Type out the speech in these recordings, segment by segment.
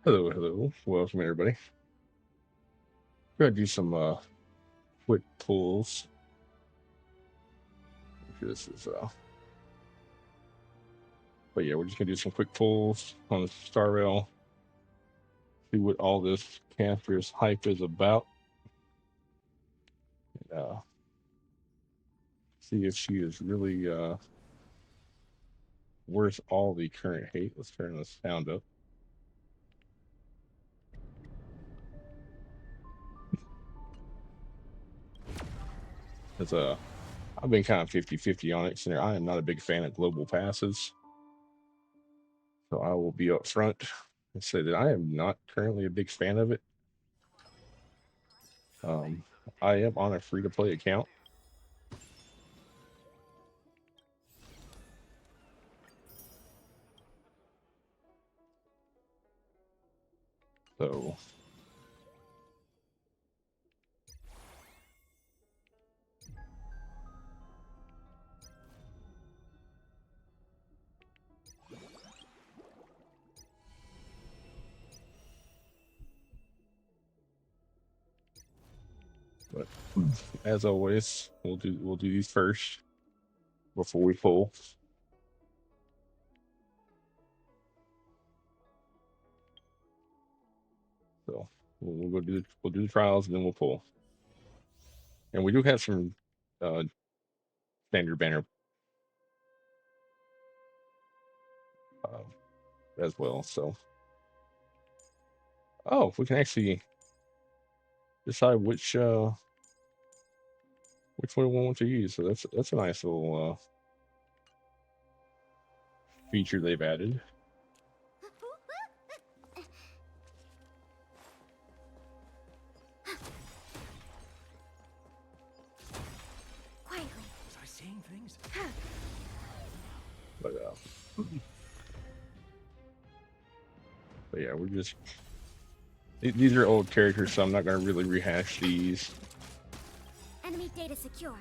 Hello, hello. Welcome, everybody. Gonna do some quick pulls. This is but yeah, we're just gonna do some quick pulls on the Star Rail. See what all this caster's hype is about. Uh, See if she is really worth all the current hate. Let's turn the sound up. It's I've been kind of 50-50 on it, and I am not a big fan of global passes. So I will be up front and say that I am not currently a big fan of it. Um, I am on a free to play account. So but as always, we'll do these first before we pull. So we'll do the trials and then we'll pull. And we do have some uh, standard banner uh, as well. So we can actually decide which one we want to use. So that's a nice little feature they've added. Quietly. Was I saying things? But yeah, we're just these are old characters, so I'm not going to really rehash these. Enemy data secured.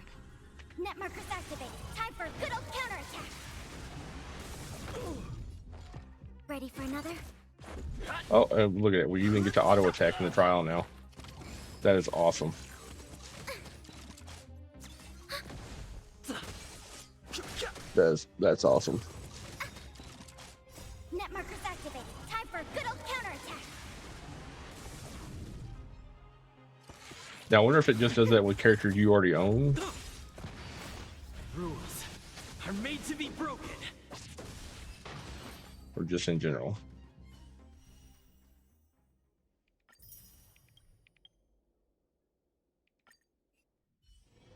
Net markers activated. Time for a good old counterattack. Ready for another? Oh, look at it. We even get to auto attack in the trial now. That is awesome. That's awesome. Net markers activated. Time for a good old counterattack. Now, I wonder if it just does that with characters you already own. Rules are made to be broken. Or just in general.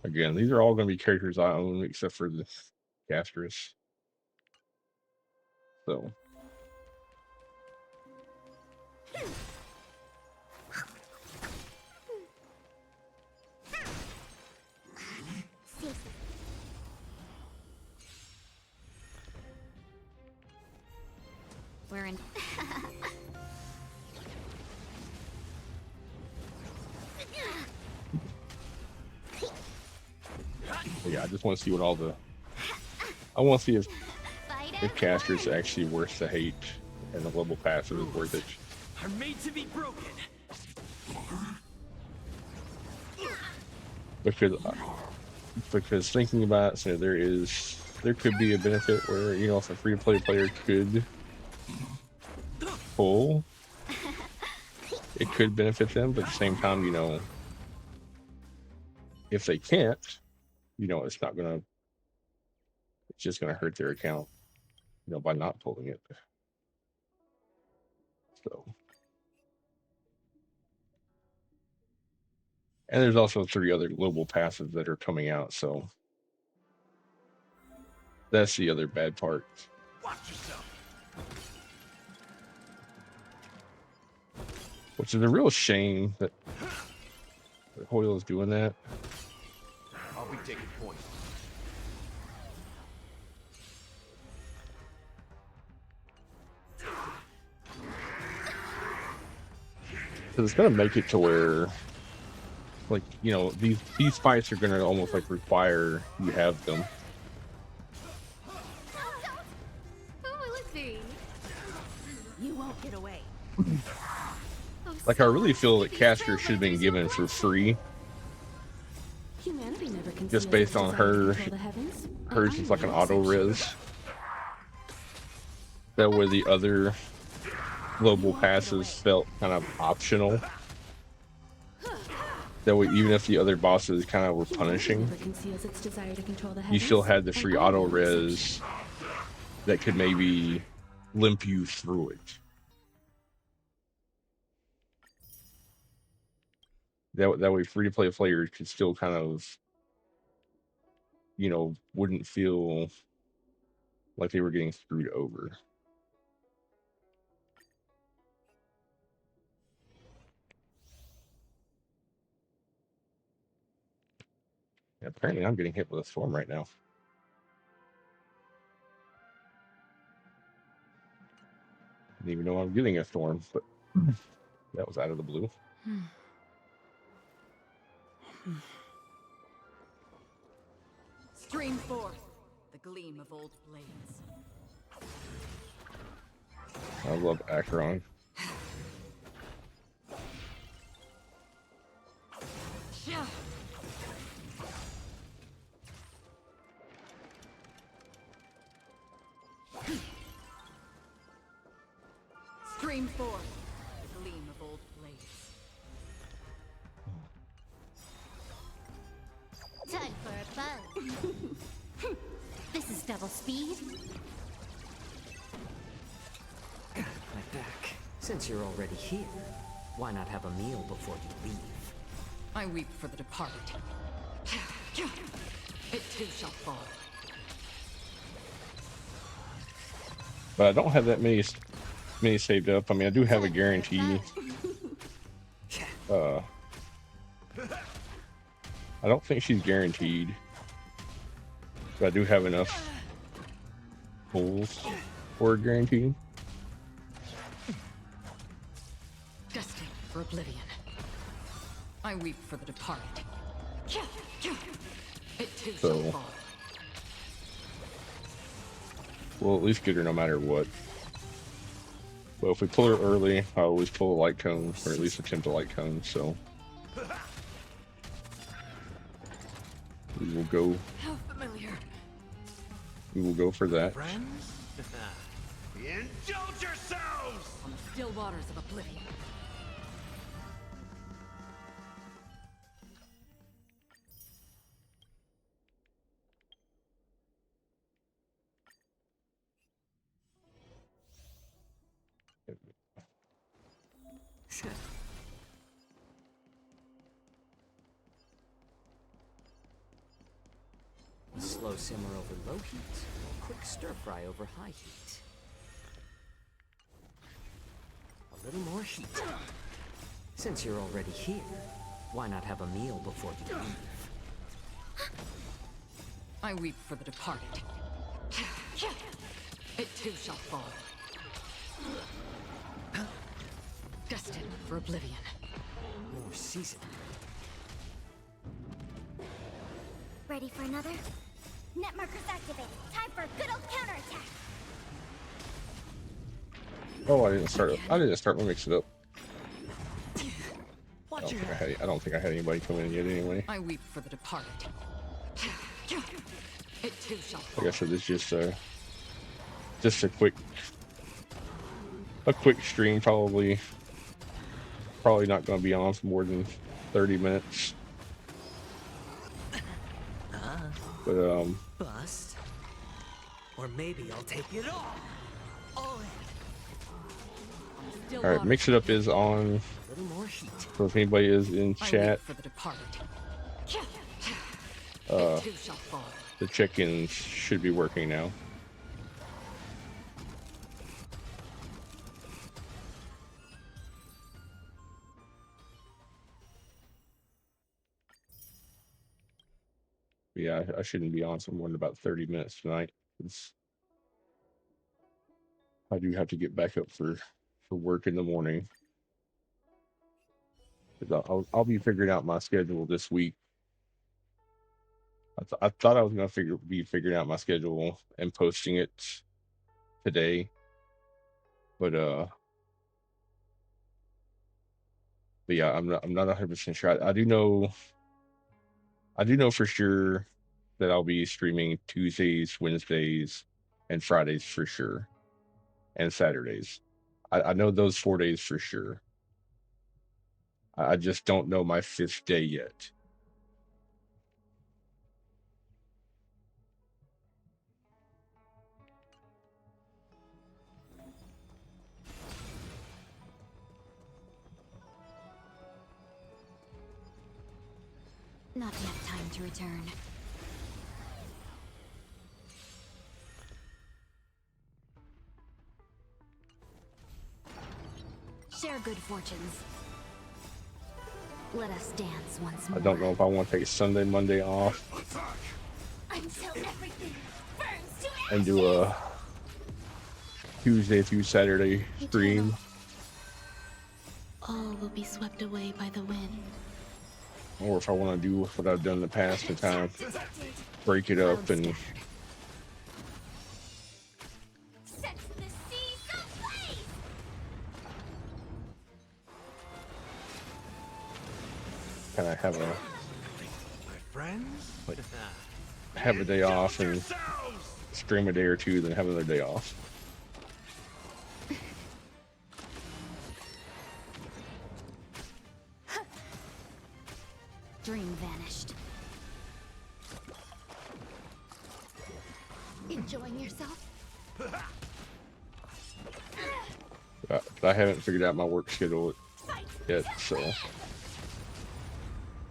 Again, these are all going to be characters I own except for the Gastrus. So. We're in. Yeah, I just want to see what all the. I want to see if caster is actually worth the hate and the global passive is worth it. Are made to be broken. Because thinking about it, so there could be a benefit where if a free to play player could pull, it could benefit them, but at the same time, if they can't, it's not gonna. It's just gonna hurt their account, by not pulling it. So, and there's also 3 other global passes that are coming out. So that's the other bad part. Watch yourself. Which is a real shame that Hoyle is doing that. I'll be taking point. Because it's gonna make it to where, like, these fights are gonna almost like require you have them. Who will it be? You won't get away. Like, I really feel that Castor should have been given for free, Humanity never just conceals based its on desire to her. control the heavens, and Hers I is like an know auto such. res. That way, the other global passes felt kind of optional. That way, even if the other bosses kind of were Humanity punishing, never conceals its desire to control the you heavens, still had the and free I auto know such. res that could maybe limp you through it. That way, free to play players could still kind of, wouldn't feel like they were getting screwed over. Yeah, apparently, I'm getting hit with a storm right now. Didn't even know I'm getting a storm, but that was out of the blue. Stream forth the gleam of old blades. I love Acheron. Stream forth the gleam of old blades. Time for a bow. This is double speed. My back. Since you're already here, why not have a meal before you leave? I weep for the departed. It too shall fall. But I don't have that many saved up. I mean, I do have a guarantee. I don't think she's guaranteed, but I do have enough pulls for a guarantee. Destined for oblivion. I weep for the departed. It too shall So- fall. We'll at least get her no matter what. Well, if we pull her early, I always pull a light cone, or at least attempt a light cone, so we will go How familiar. for that. Friends? Indulge yourselves! On the still waters of oblivion. A slow simmer over low heat, or a quick stir fry over high heat. A little more heat. Since you're already here, why not have a meal before you leave? I weep for the departed. It too shall fall. Destined for oblivion. More seasoning. Ready for another? Net markers activated. Time for a good old counterattack. Oh, I didn't start my mix it up. Watch your head. I don't think I had anybody come in yet anyway. I weep for the departed. It too shall Like fall. I said, it's just a quick stream, probably not going to be on for more than 30 minutes. But Bust. Or maybe I'll take it all in. Still all right, waters. mix it up is on. A little more heat. So if anybody is in I chat, weep for the departed. Uh, It too shall fall. the check-ins should be working now. Yeah, I shouldn't be on for more than about 30 minutes tonight. 'Cause I do have to get back up for work in the morning. 'Cause I'll be figuring out my schedule this week. I thought I was gonna be figuring out my schedule and posting it today, but But yeah, I'm not 100% sure. I do know for sure that I'll be streaming Tuesdays, Wednesdays, and Fridays for sure, and Saturdays. I know those 4 days for sure. I just don't know my 5th day yet. Not yet time to return. Share good fortunes. Let us dance once more. I don't know if I want to take Sunday, Monday off Until everything burns to ashes. and do a Tuesday through Saturday stream. All will be swept away by the wind. Or if I want to do what I've done in the past and kind of break it up and Set the seas ablaze! kind of have My friends? a day off and Yourselves! stream a day or two, then have another day off. Dream vanished. Enjoying yourself? I haven't figured out my work schedule yet, so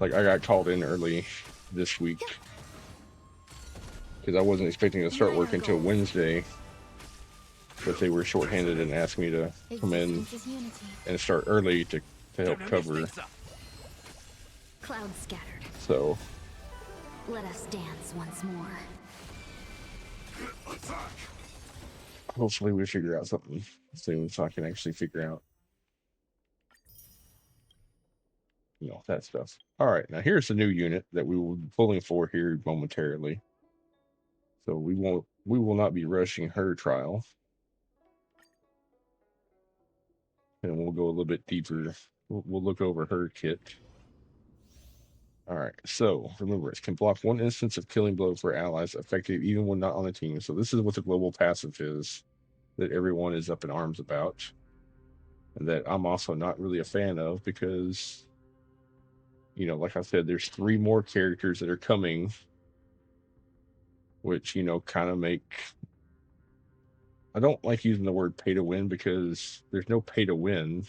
like I got called in early this week because I wasn't expecting to start work until Wednesday, but they were shorthanded and asked me to come in Existence is unity. and start early to help Don't mess cover. things up. Clouds scattered. So Let us dance once more. hopefully we figure out something soon so I can actually figure out, that stuff. All right, now here's the new unit that we will be pulling for here momentarily. So we will not be rushing her trial. And we'll go a little bit deeper. We'll look over her kit. All right, so remember, it can block 1 instance of killing blow for allies, effective even when not on the team. So this is what the global passive is that everyone is up in arms about, and that I'm also not really a fan of because, like I said, there's 3 more characters that are coming, which, kind of make... I don't like using the word pay to win because there's no pay to win,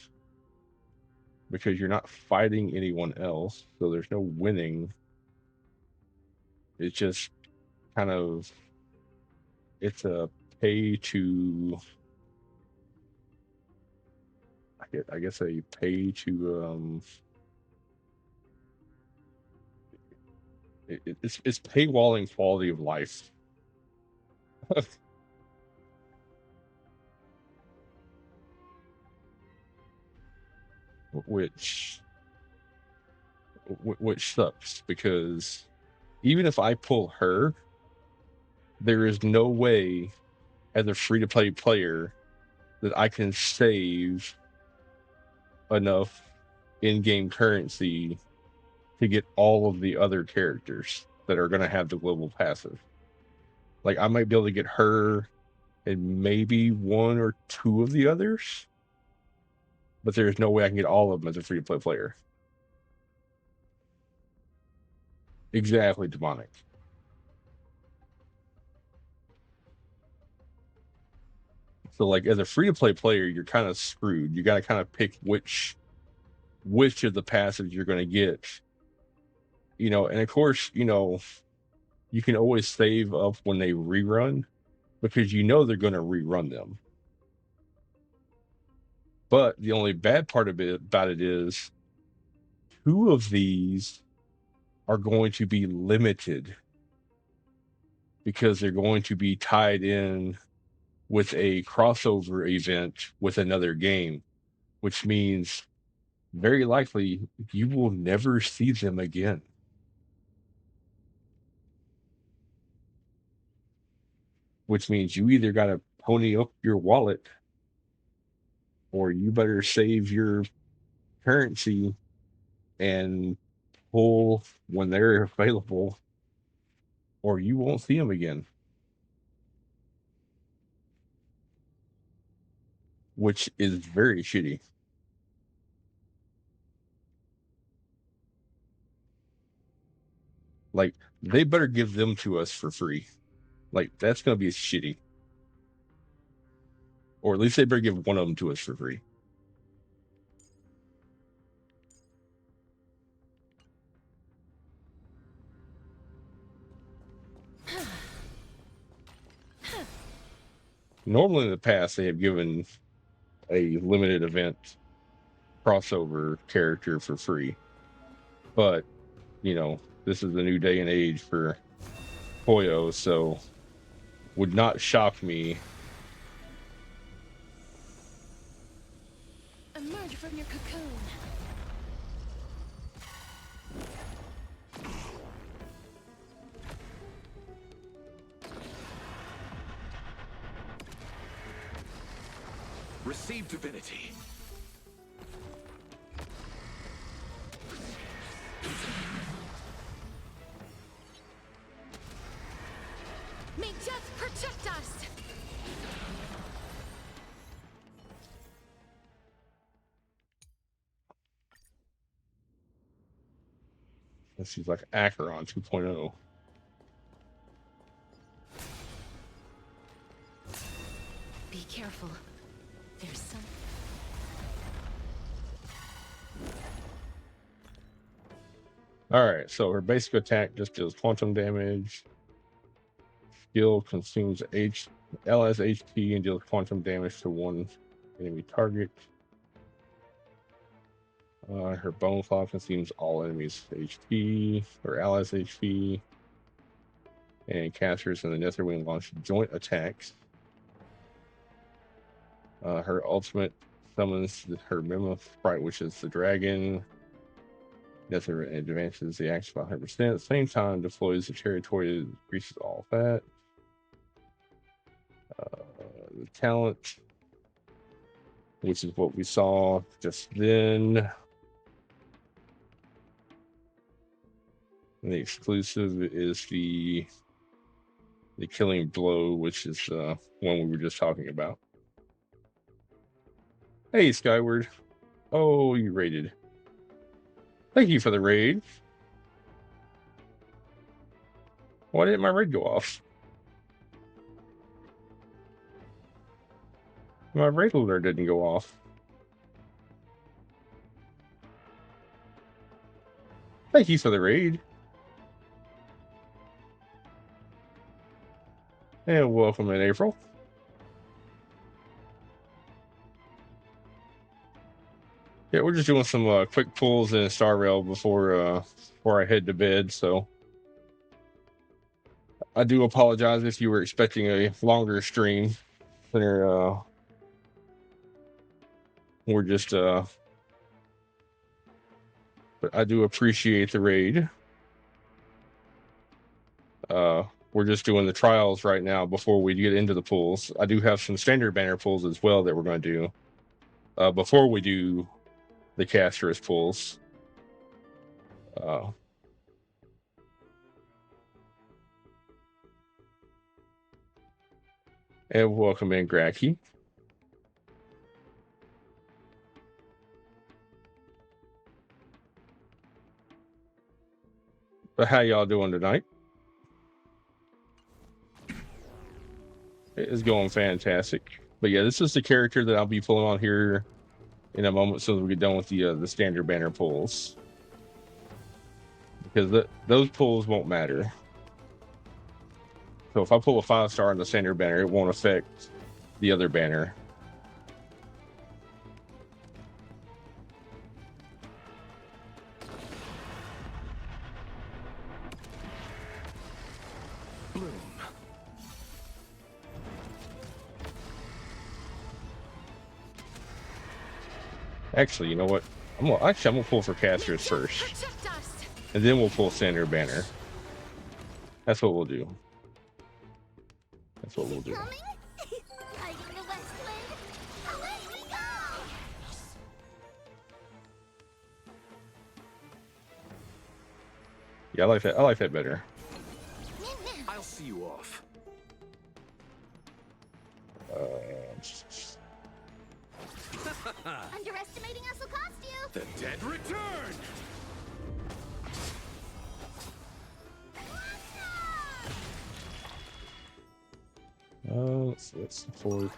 because you're not fighting anyone else, so there's no winning. It's just kind of, it's a pay to, I guess a pay to it's paywalling quality of life. which sucks because even if I pull her, there is no way as a free-to-play player that I can save enough in-game currency to get all of the other characters that are going to have the global passive. Like, I might be able to get her and maybe 1 or 2 of the others, but there's no way I can get all of them as a free-to-play player. Exactly, demonic. So, like, as a free-to-play player, you're kind of screwed. You got to kind of pick which of the passives you're going to get. And of course, you can always save up when they rerun because they're going to rerun them. But the only bad part about it is 2 of these are going to be limited because they're going to be tied in with a crossover event with another game, which means very likely you will never see them again. Which means you either got to pony up your wallet or you better save your currency and pull when they're available, or you won't see them again. Which is very shitty. Like, they better give them to us for free. Like, that's going to be shitty. Or at least they better give one of them to us for free. Normally in the past, they have given a limited event crossover character for free. But, you know, this is a new day and age for Poyo, so would not shock me. Emerge from your cocoon. Receive divinity. May death protect us! This is like Acheron 2.0. Be careful. There's some. Alright, so her basic attack just deals quantum damage. Skill consumes LS HP and deals quantum damage to one enemy target. Her Bone Claw consumes all enemies' HP or allies' HP. And casters and the Netherwing launch joint attacks. Her ultimate summons her Memo Sprite, which is the dragon. Nether advances the action by 100%. At the same time, deploys the territory that increases all that. The talent, which is what we saw just then. And the exclusive is the killing blow, which is one we were just talking about. Hey, Skyward. Oh, you raided. Thank you for the raid. Why didn't my raid go off? My raid loader didn't go off. Thank you for the raid. And welcome in, April. Yeah, we're just doing some quick pulls in Star Rail before I head to bed, so I do apologize if you were expecting a longer stream. We're just but I do appreciate the raid. We're just doing the trials right now before we get into the pulls. I do have some standard banner pulls as well that we're going to do before we do the Casterus pulls. And welcome in, Gracky. But how y'all doing tonight? It is going fantastic. But yeah, this is the character that I'll be pulling on here in a moment, so that we get done with the standard banner pulls. Because those pulls won't matter. So if I pull a 5-star on the standard banner, it won't affect the other banner. Bloom. Actually, you know what? I'm gonna pull for Casterus first, Protect us! and then we'll pull standard banner. That's what we'll do. That's what we'll do. Coming? Hiding the West Wind? Away we go! Yeah, I like that. I like that better. I'll see you off. Underestimating us will cost you. The dead return! Let's support.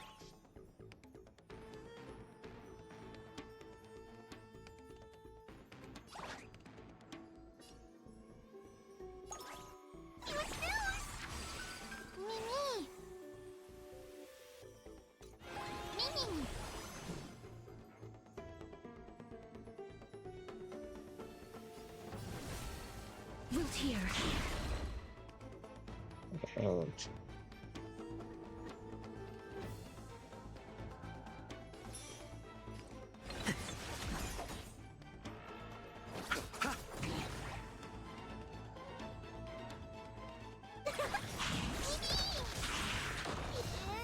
Mimi. Mimi. Root here. Oh,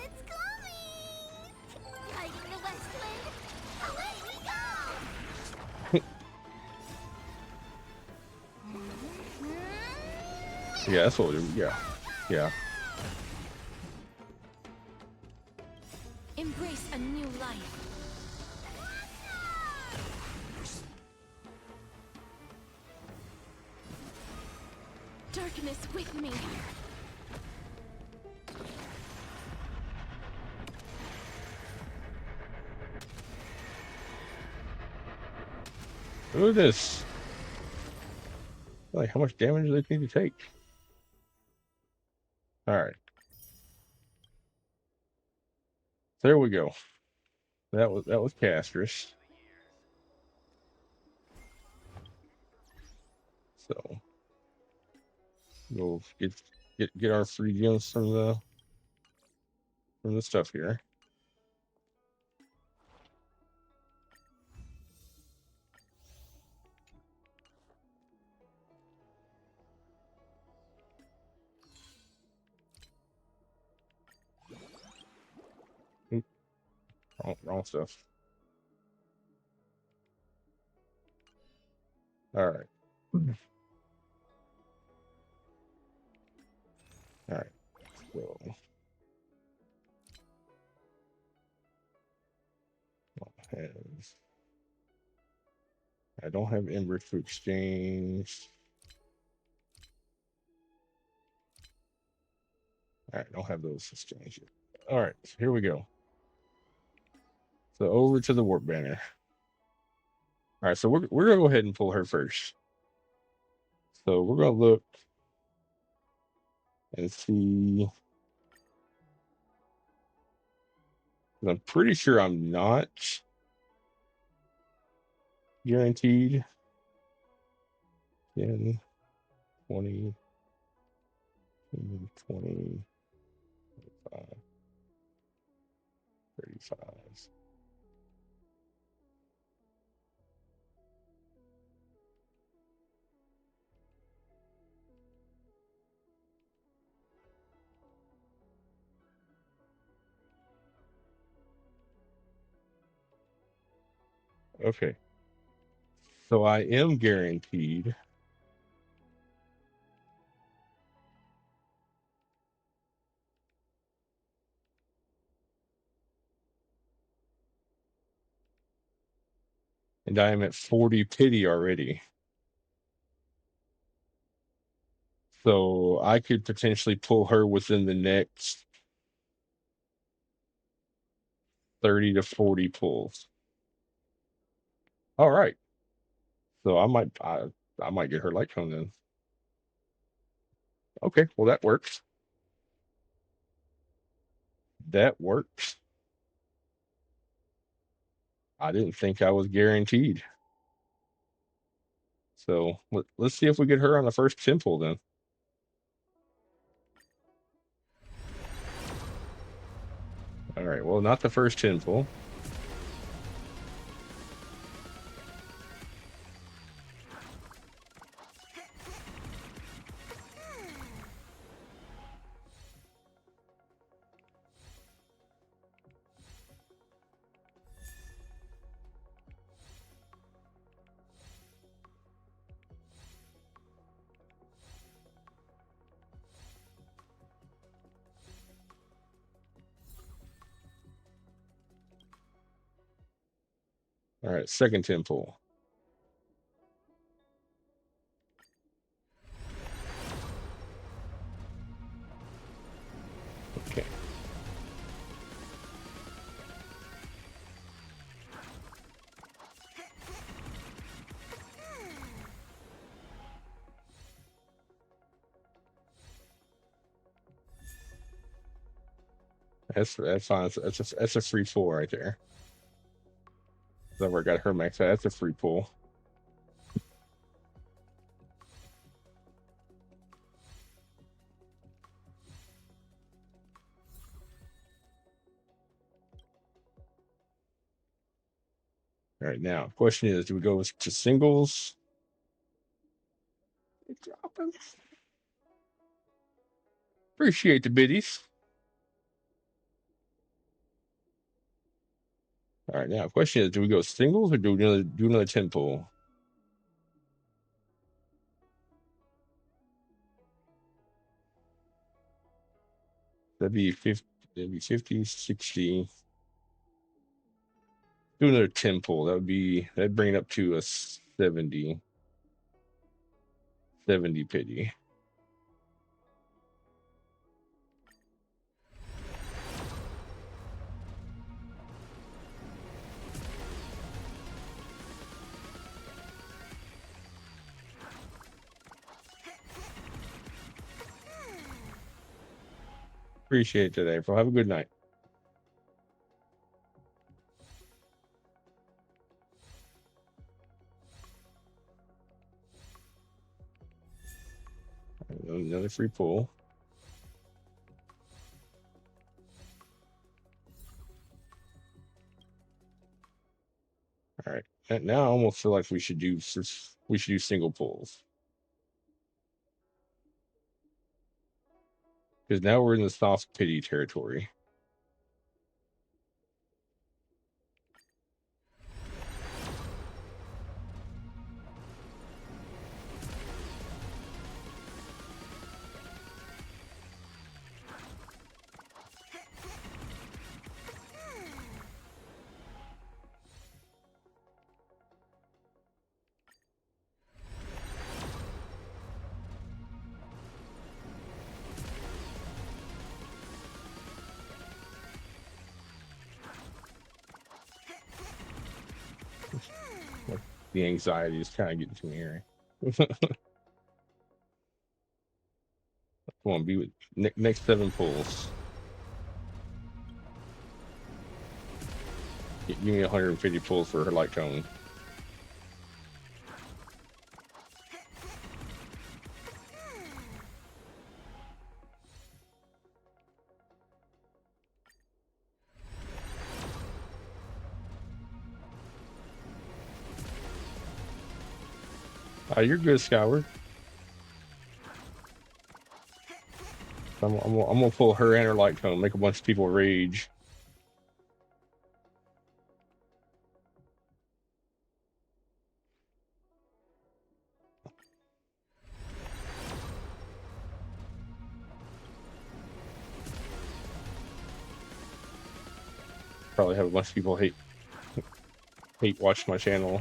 It's coming! Riding the west wind, away we go! yeah, that's what we do. Yeah, yeah. Embrace a new life. Darkness with me. Look at this. Like, how much damage do they need to take? All right. There we go. That was Castris. So we'll get our free gems from the stuff here. Oop, wrong stuff. All right. All right. So I don't have embers to exchange. All right, don't have those exchanged yet. All right, so here we go. So over to the warp banner. All right, so we're gonna go ahead and pull her first. So we're gonna look and see. I'm pretty sure I'm not guaranteed. 10, 20, 20, 25, 35. Okay. So I am guaranteed. And I am at 40 pity already. So I could potentially pull her within the next 30 to 40 pulls. All right. So I might get her light cone then. Okay, well that works. That works. I didn't think I was guaranteed. So let's see if we get her on the first 10 pull then. All right, well, not the first 10 pull. All right, second 10 pull. Okay. That's fine. That's a free pull right there. Whoever got her max, that's a free pull. All right, now question is, do we go to singles? Dropping. Appreciate the biddies. All right, now question is, do we go singles or do another 10 pull? That'd be 50, 50, 60. Do another 10 pull. That'd bring it up to a 70 pity. Appreciate it, April. Have a good night. Another free pull. All right. And now I almost feel like we should do single pulls. Because now we're in the soft pity territory. The anxiety is kind of getting to me here. Come on, be with next 7 pulls. Give me 150 pulls for her light cone. You're good, Skyward. I'm gonna pull her and her light cone, make a bunch of people rage. Probably have a bunch of people hate watch my channel.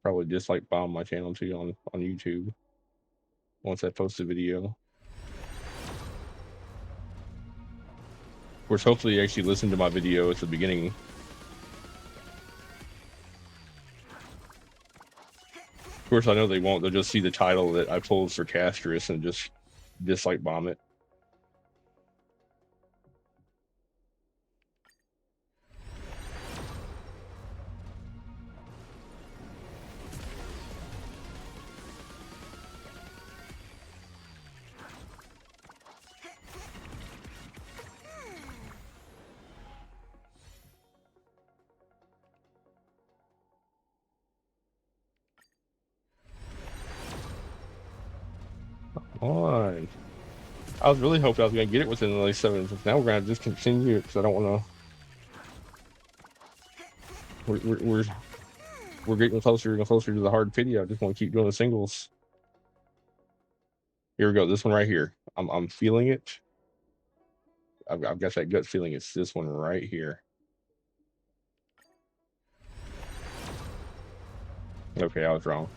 Probably dislike bomb my channel too on YouTube once I post a video. Of course, hopefully you actually listen to my video at the beginning. Of course, I know they won't. They'll just see the title that I pulled for Castris and just dislike bomb it. On. I was really hoping I was going to get it within the last 7. But now we're going to discontinue it because I don't want to. We're getting closer and closer to the hard pity. I just want to keep doing the singles. Here we go. This one right here. I'm feeling it. I've got that gut feeling it's this one right here. Okay, I was wrong.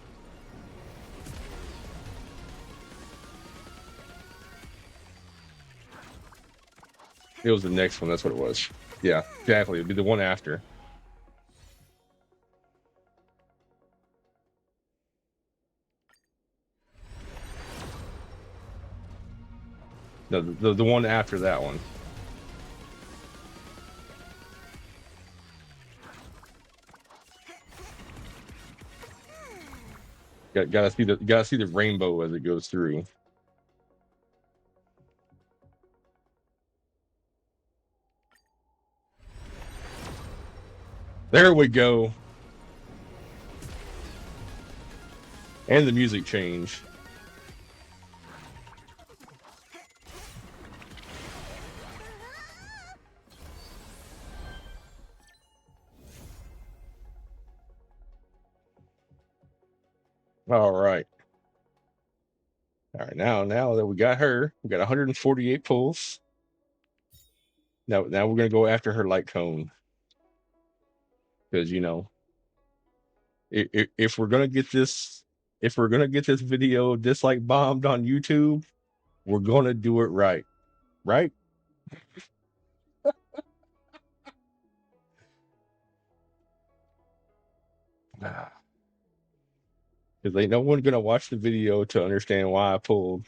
It was the next one. That's what it was. Yeah, exactly. It'd be the one after. No, the one after that one. Gotta see the rainbow as it goes through. There we go. And the music change. All right. All right, now that we got her, we got 148 pulls. Now we're gonna go after her light cone. Because if we're gonna get this video dislike bombed on YouTube, we're gonna do it right. Right? Because ain't no one gonna watch the video to understand why I pulled.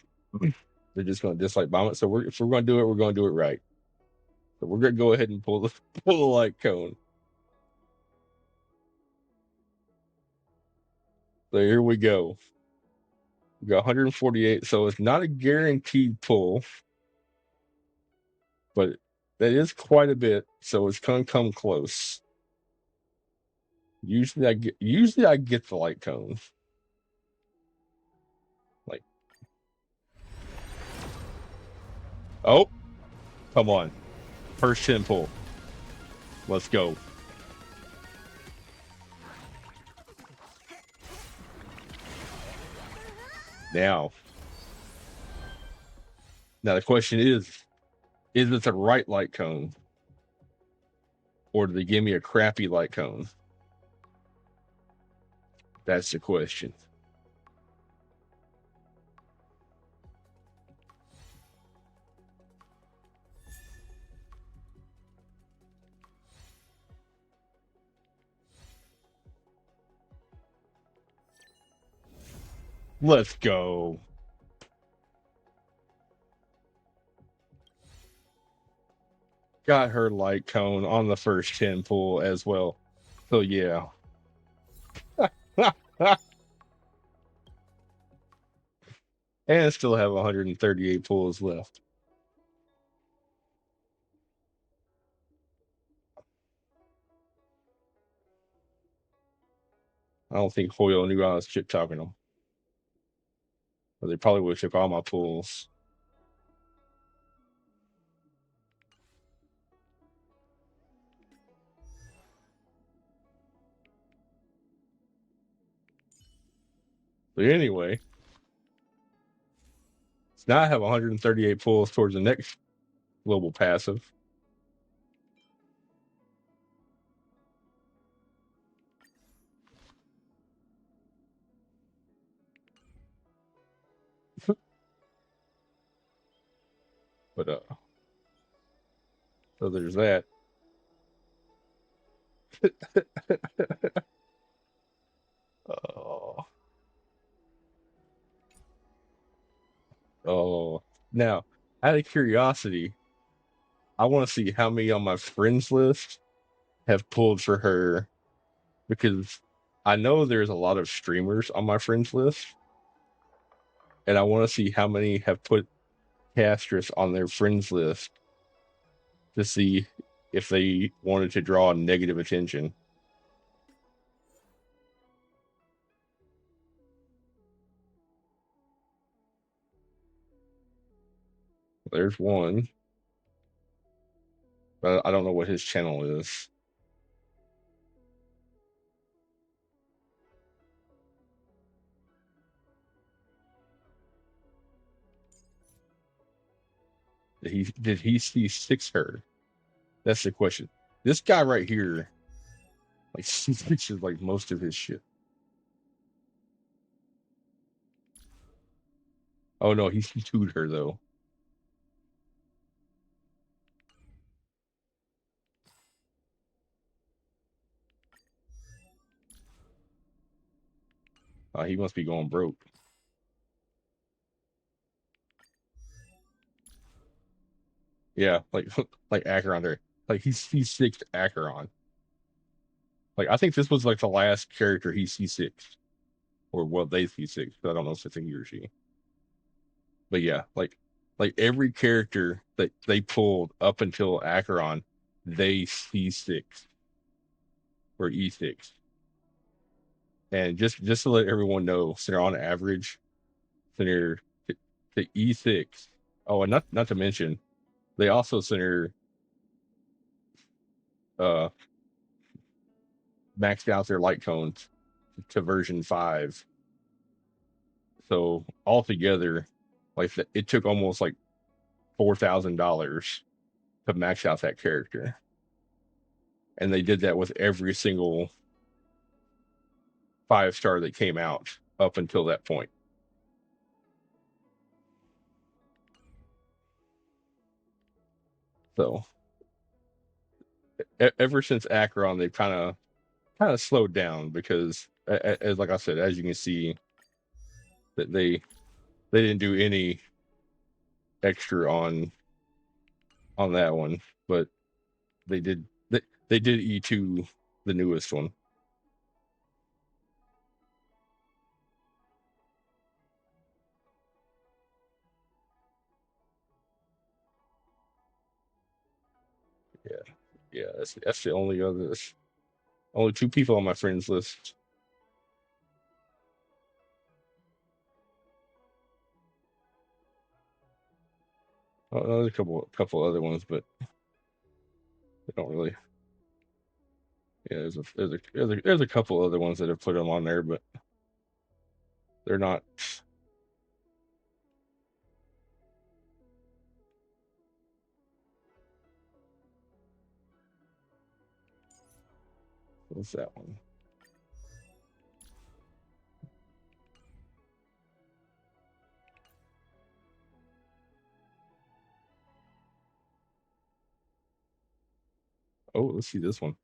They're just gonna dislike bomb it. So if we're gonna do it, we're gonna do it right. So we're gonna go ahead and pull the light cone. So here we go. We got 148. So it's not a guaranteed pull, but that is quite a bit. So it's gonna come close. Usually I get the light cone. Like, oh, come on. First 10 pull. Let's go. Now the question is it the right light cone? Or do they give me a crappy light cone? That's the question. Let's go. Got her light cone on the first 10 pull as well. So yeah. And still have 138 pulls left. I don't think Hoyle knew I was chip talking them. But they probably would have took all my pulls. But anyway, so now I have 138 pulls towards the next global passive. But so there's that. Oh. Oh. Now, out of curiosity, I want to see how many on my friends list have pulled for her, because I know there's a lot of streamers on my friends list, and I want to see how many have put Castris on their friends list to see if they wanted to draw negative attention. There's one, but I don't know what his channel is. Did he C6 her? That's the question. This guy right here, like C6 is like most of his shit. Oh no, he C2'd her though. He must be going broke. Yeah, like like Acheron there. Like he's C6'd Acheron. Like I think this was like the last character he C6, or well they C6. I don't know if it's a he or she. But yeah, like every character that they pulled up until Acheron, they C6 or E6. And just to let everyone know, so they're on average, center the E6. Oh, and not to mention, they also center uh maxed out their light cones to version 5. So altogether, like it took almost like $4,000 to max out that character, and they did that with every single 5-star that came out up until that point. So ever since Acheron, they've kind of slowed down because, as like I said, as you can see, that they didn't do any extra on that one, but they did E2 the newest one. Yeah, that's the only 2 people on my friends list. There's a couple other ones, but they don't really. Yeah, there's a couple other ones that have put them on there, but they're not. What's that one? Oh, let's see this one.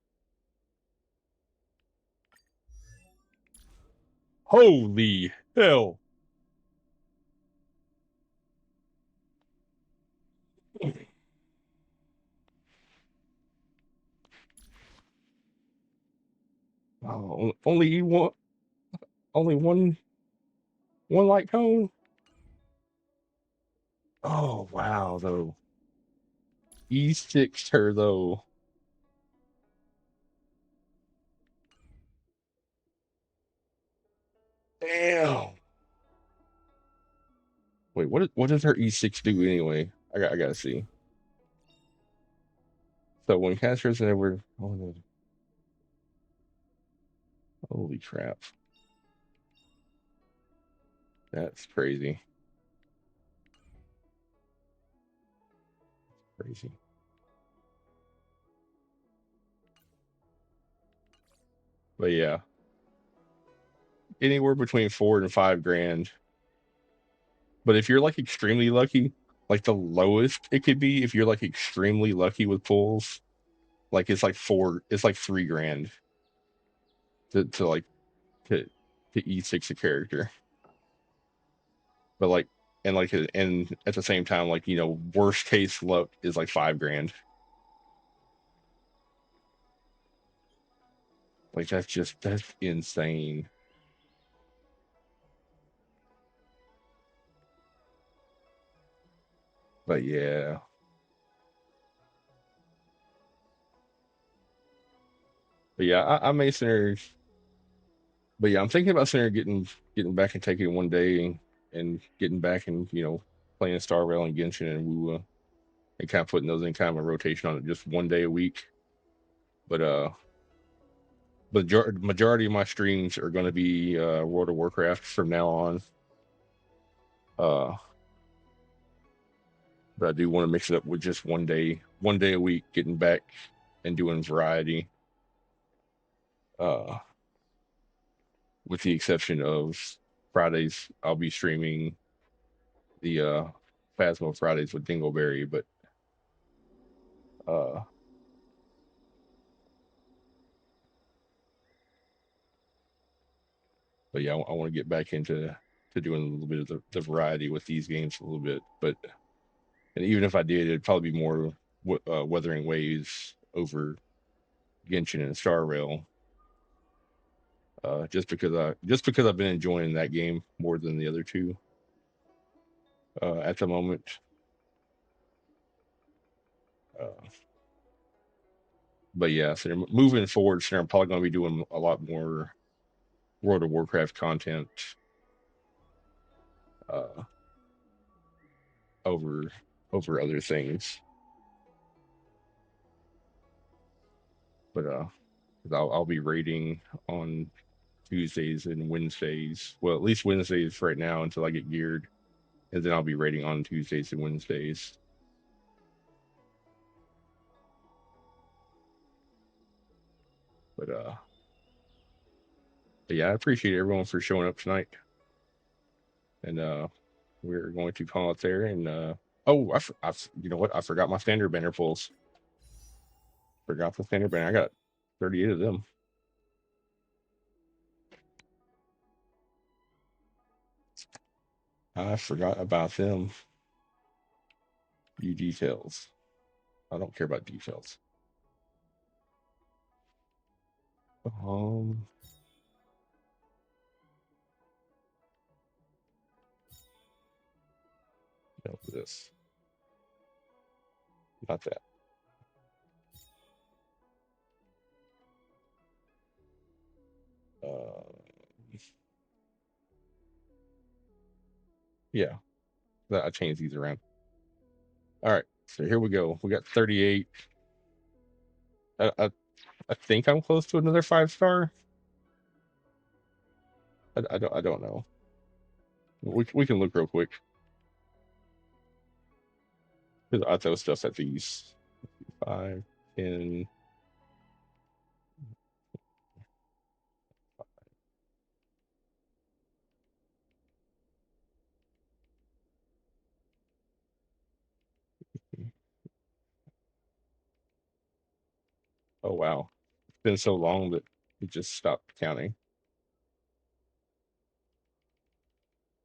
Holy hell! Oh, only one light cone. Oh wow, though. E6 her though. Damn. Wait, what does her E6 do anyway? I gotta see. So when casters ever, holy crap, that's crazy. Crazy. But yeah, anywhere between 4 and 5 grand. But if you're like extremely lucky, like the lowest it could be, if you're like extremely lucky with pulls, like it's like 3 grand to like to E6 a character. But like and at the same time, like worst case luck is like 5 grand. Like that's insane. But yeah. But yeah, I may center. But yeah, I'm thinking about center getting back and taking one day and getting back and playing Star Rail and Genshin and Wu and kind of putting those in kind of a rotation on it, just one day a week. But majority of my streams are going to be World of Warcraft from now on. but I do want to mix it up with just one day a week, getting back and doing variety. With the exception of Fridays, I'll be streaming the Phasmo Fridays with Dingleberry, uh, but yeah, I want to get back into doing a little bit of the variety with these games a little bit. But and even if I did, it'd probably be more Wuthering Waves over Genshin and Star Rail. Just because I've been enjoying that game more than the other two at the moment. But yeah, so moving forward, so I'm probably going to be doing a lot more World of Warcraft content over other things. But I'll be raiding on Tuesdays and Wednesdays. Well, at least Wednesdays right now until I get geared, and then I'll be raiding on Tuesdays and Wednesdays. But yeah, I appreciate everyone for showing up tonight, and we're going to call it there. And oh, you know what? I forgot my standard banner pulls. Forgot the standard banner. I got 38 of them. I forgot about them. View details. I don't care about details. No, this. Not that. Yeah, I changed these around. All right, so here we go. We got 38. I think I'm close to another 5-star. I don't know. We can look real quick. Because I throw stuff at these 5, 10. Oh wow, it's been so long that it just stopped counting.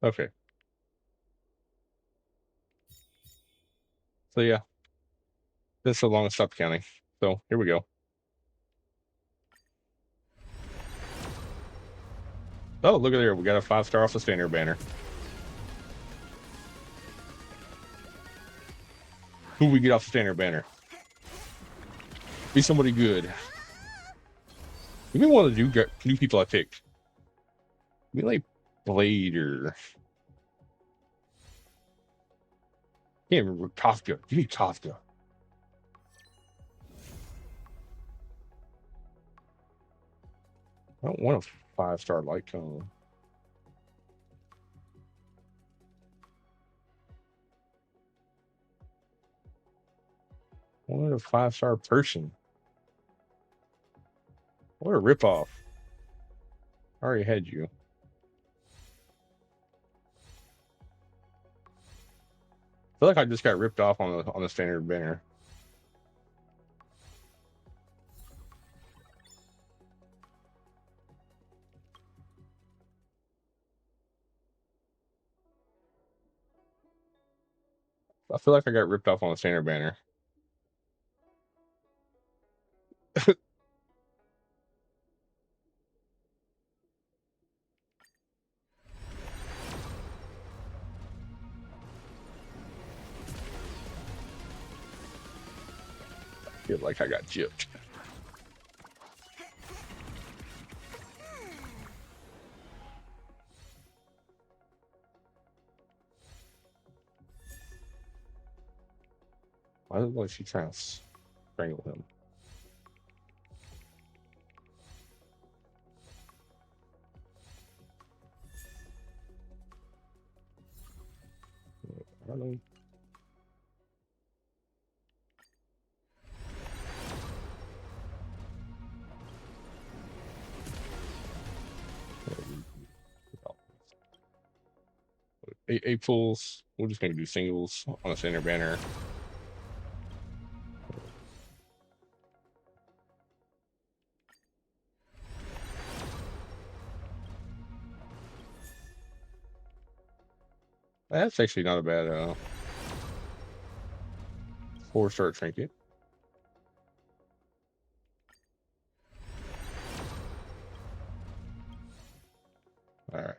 Okay. So yeah, been so long it stopped counting. So here we go. Oh, look at there. We got a 5-star off the standard banner. Who we get off the standard banner? Be somebody good. Give me one of the new people I picked. Give me like Blade or can't remember. Kafka. Give me Kafka. I don't want a 5-star light cone. I want a 5-star person. What a ripoff. I already had you. I feel like I just got ripped off on the standard banner. I feel like I got ripped off on the standard banner. I feel like I got gypped. Why was she trying to strangle him? I don't know. eight pulls. We're just gonna do singles on a center banner. That's actually not a bad 4-star trinket. All right.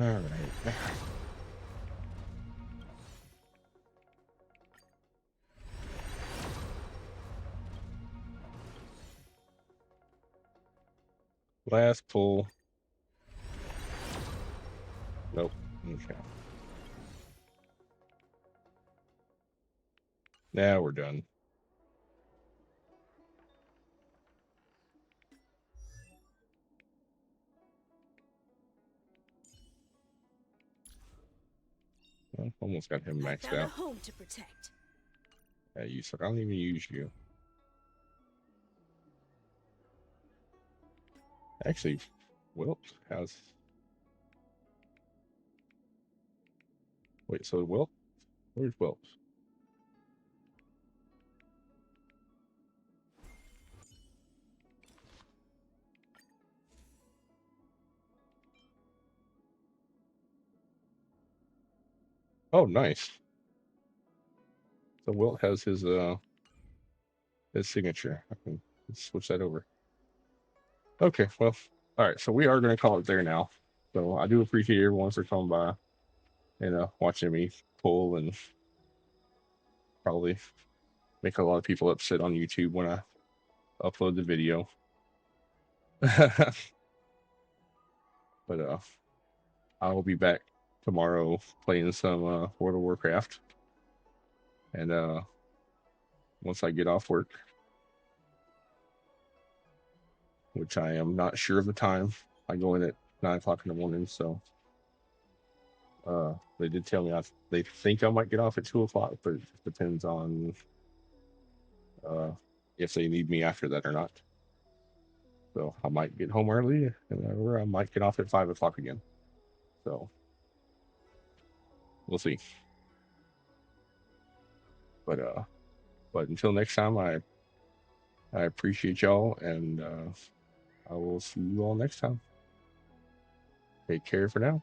All right. Last pull. Nope. Okay. Now we're done. Well, almost got him maxed out. Home to protect. Yeah, you suck. I don't even use you. Actually, Wilt has. Wait, so Wilt? Where's Wilt? Oh, nice. So Wilt has his signature. I can switch that over. Okay, well, all right. So we are going to call it there now. So I do appreciate everyone for coming by and watching me pull, and probably make a lot of people upset on YouTube when I upload the video. But I will be back tomorrow playing some World of Warcraft, and once I get off work, which I am not sure of the time. I go in at 9 o'clock in the morning, so they did tell me they think I might get off at 2 o'clock, but it depends on if they need me after that or not. So I might get home early, or I might get off at 5 o'clock again. So we'll see. But until next time, I appreciate y'all, and I will see you all next time. Take care for now.